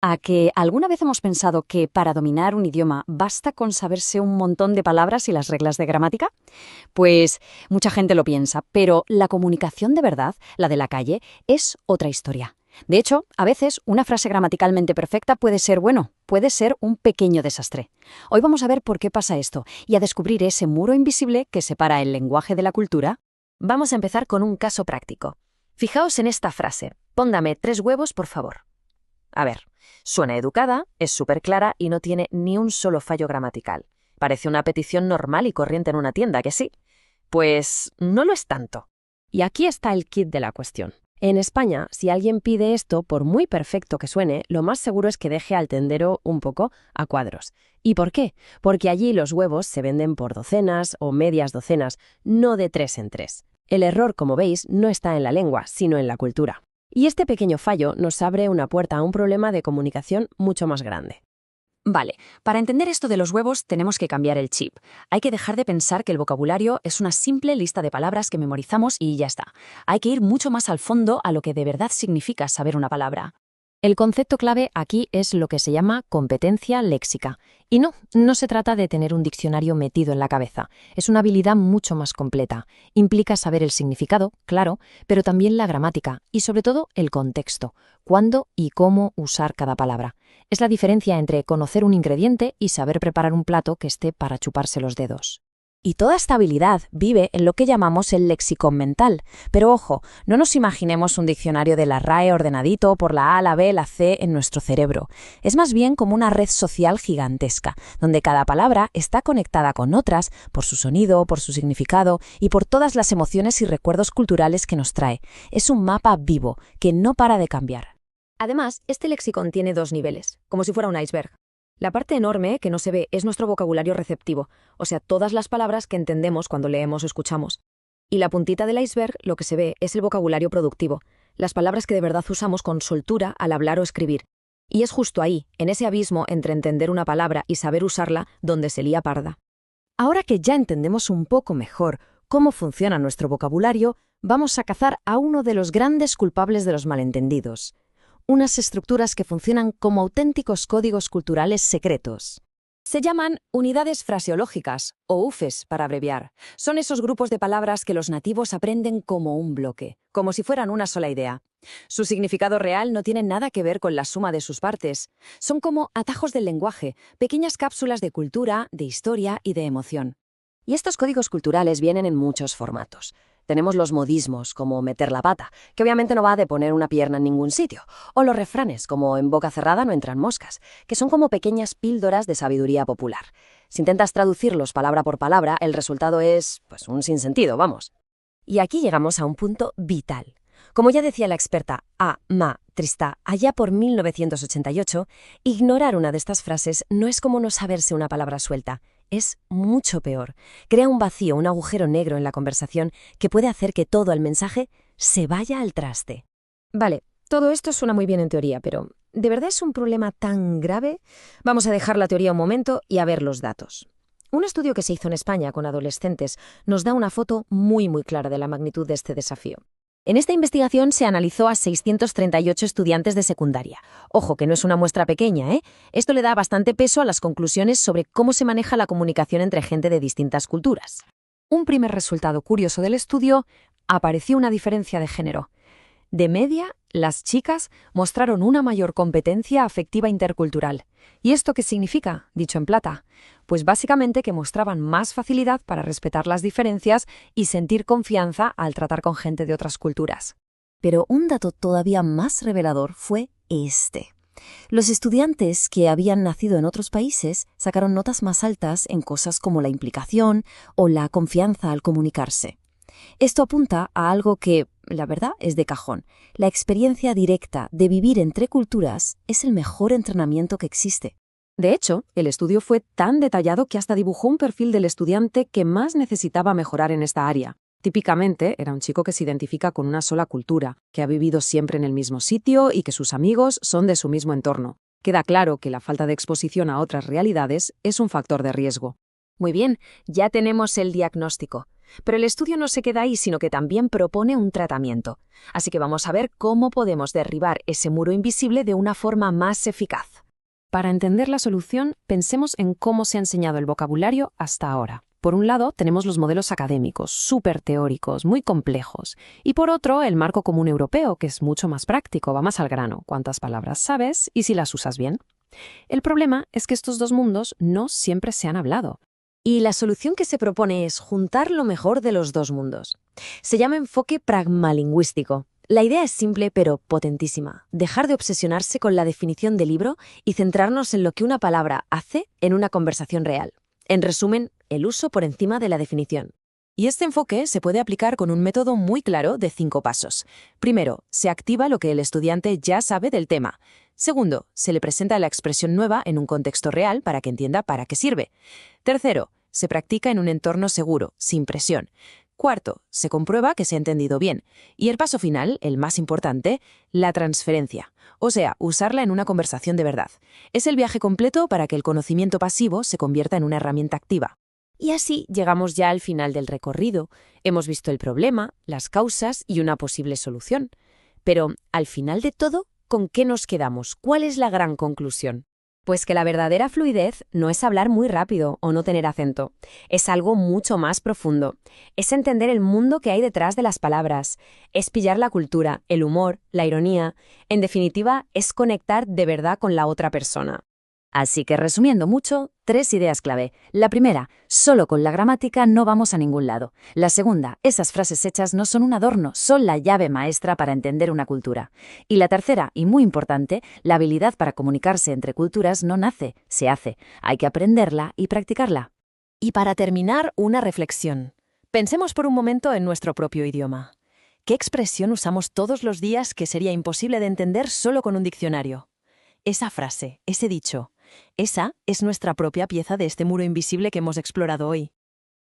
¿A que alguna vez hemos pensado que para dominar un idioma basta con saberse un montón de palabras y las reglas de gramática? Pues mucha gente lo piensa, pero la comunicación de verdad, la de la calle, es otra historia. De hecho, a veces una frase gramaticalmente perfecta puede ser, bueno, puede ser un pequeño desastre. Hoy vamos a ver por qué pasa esto y a descubrir ese muro invisible que separa el lenguaje de la cultura. Vamos a empezar con un caso práctico. Fijaos en esta frase: póngame 3 huevos, por favor. A ver, suena educada, es súper clara y no tiene ni un solo fallo gramatical. Parece una petición normal y corriente en una tienda, ¿que sí? Pues no lo es tanto. Y aquí está el kit de la cuestión. En España, si alguien pide esto, por muy perfecto que suene, lo más seguro es que deje al tendero un poco a cuadros. ¿Y por qué? Porque allí los huevos se venden por docenas o medias docenas, no de 3 en 3. El error, como veis, no está en la lengua, sino en la cultura. Y este pequeño fallo nos abre una puerta a un problema de comunicación mucho más grande. Vale, para entender esto de los huevos tenemos que cambiar el chip. Hay que dejar de pensar que el vocabulario es una simple lista de palabras que memorizamos y ya está. Hay que ir mucho más al fondo a lo que de verdad significa saber una palabra. El concepto clave aquí es lo que se llama competencia léxica. Y no se trata de tener un diccionario metido en la cabeza. Es una habilidad mucho más completa. Implica saber el significado, claro, pero también la gramática y sobre todo el contexto, cuándo y cómo usar cada palabra. Es la diferencia entre conocer un ingrediente y saber preparar un plato que esté para chuparse los dedos. Y toda esta habilidad vive en lo que llamamos el lexicón mental. Pero ojo, no nos imaginemos un diccionario de la RAE ordenadito por la A, la B, la C en nuestro cerebro. Es más bien como una red social gigantesca, donde cada palabra está conectada con otras por su sonido, por su significado y por todas las emociones y recuerdos culturales que nos trae. Es un mapa vivo que no para de cambiar. Además, este lexicón tiene 2 niveles, como si fuera un iceberg. La parte enorme, que no se ve, es nuestro vocabulario receptivo, o sea, todas las palabras que entendemos cuando leemos o escuchamos. Y la puntita del iceberg, lo que se ve, es el vocabulario productivo, las palabras que de verdad usamos con soltura al hablar o escribir. Y es justo ahí, en ese abismo entre entender una palabra y saber usarla, donde se lía parda. Ahora que ya entendemos un poco mejor cómo funciona nuestro vocabulario, vamos a cazar a uno de los grandes culpables de los malentendidos: unas estructuras que funcionan como auténticos códigos culturales secretos. Se llaman unidades fraseológicas, o UFES para abreviar. Son esos grupos de palabras que los nativos aprenden como un bloque, como si fueran una sola idea. Su significado real no tiene nada que ver con la suma de sus partes. Son como atajos del lenguaje, pequeñas cápsulas de cultura, de historia y de emoción. Y estos códigos culturales vienen en muchos formatos. Tenemos los modismos, como meter la pata, que obviamente no va de poner una pierna en ningún sitio, o los refranes, como en boca cerrada no entran moscas, que son como pequeñas píldoras de sabiduría popular. Si intentas traducirlos palabra por palabra, el resultado es, pues, un sinsentido, vamos. Y aquí llegamos a un punto vital. Como ya decía la experta A. Ma Tristá allá por 1988, ignorar una de estas frases no es como no saberse una palabra suelta. Es mucho peor. Crea un vacío, un agujero negro en la conversación que puede hacer que todo el mensaje se vaya al traste. Vale, todo esto suena muy bien en teoría, pero ¿de verdad es un problema tan grave? Vamos a dejar la teoría un momento y a ver los datos. Un estudio que se hizo en España con adolescentes nos da una foto muy clara de la magnitud de este desafío. En esta investigación se analizó a 638 estudiantes de secundaria. Ojo, que no es una muestra pequeña, ¿eh? Esto le da bastante peso a las conclusiones sobre cómo se maneja la comunicación entre gente de distintas culturas. Un primer resultado curioso del estudio: apareció una diferencia de género. De media, las chicas mostraron una mayor competencia afectiva intercultural. ¿Y esto qué significa, dicho en plata? Pues básicamente que mostraban más facilidad para respetar las diferencias y sentir confianza al tratar con gente de otras culturas. Pero un dato todavía más revelador fue este. Los estudiantes que habían nacido en otros países sacaron notas más altas en cosas como la implicación o la confianza al comunicarse. Esto apunta a algo que, la verdad, es de cajón. La experiencia directa de vivir entre culturas es el mejor entrenamiento que existe. De hecho, el estudio fue tan detallado que hasta dibujó un perfil del estudiante que más necesitaba mejorar en esta área. Típicamente, era un chico que se identifica con una sola cultura, que ha vivido siempre en el mismo sitio y que sus amigos son de su mismo entorno. Queda claro que la falta de exposición a otras realidades es un factor de riesgo. Muy bien, ya tenemos el diagnóstico. Pero el estudio no se queda ahí, sino que también propone un tratamiento. Así que vamos a ver cómo podemos derribar ese muro invisible de una forma más eficaz. Para entender la solución, pensemos en cómo se ha enseñado el vocabulario hasta ahora. Por un lado, tenemos los modelos académicos, súper teóricos, muy complejos. Y por otro, el marco común europeo, que es mucho más práctico, va más al grano, cuántas palabras sabes y si las usas bien. El problema es que estos dos mundos no siempre se han hablado. Y la solución que se propone es juntar lo mejor de los dos mundos. Se llama enfoque pragmalingüístico. La idea es simple pero potentísima. Dejar de obsesionarse con la definición del libro y centrarnos en lo que una palabra hace en una conversación real. En resumen, el uso por encima de la definición. Y este enfoque se puede aplicar con un método muy claro de 5 pasos. Primero, se activa lo que el estudiante ya sabe del tema. Segundo, se le presenta la expresión nueva en un contexto real para que entienda para qué sirve. Tercero, se practica en un entorno seguro, sin presión. Cuarto, se comprueba que se ha entendido bien. Y el paso final, el más importante, la transferencia. O sea, usarla en una conversación de verdad. Es el viaje completo para que el conocimiento pasivo se convierta en una herramienta activa. Y así llegamos ya al final del recorrido. Hemos visto el problema, las causas y una posible solución. Pero, al final de todo, ¿con qué nos quedamos? ¿Cuál es la gran conclusión? Pues que la verdadera fluidez no es hablar muy rápido o no tener acento. Es algo mucho más profundo. Es entender el mundo que hay detrás de las palabras. Es pillar la cultura, el humor, la ironía. En definitiva, es conectar de verdad con la otra persona. Así que, resumiendo mucho, 3 ideas clave. La primera, solo con la gramática no vamos a ningún lado. La segunda, esas frases hechas no son un adorno, son la llave maestra para entender una cultura. Y la tercera, y muy importante, la habilidad para comunicarse entre culturas no nace, se hace. Hay que aprenderla y practicarla. Y para terminar, una reflexión. Pensemos por un momento en nuestro propio idioma. ¿Qué expresión usamos todos los días que sería imposible de entender solo con un diccionario? Esa frase, ese dicho. Esa es nuestra propia pieza de este muro invisible que hemos explorado hoy.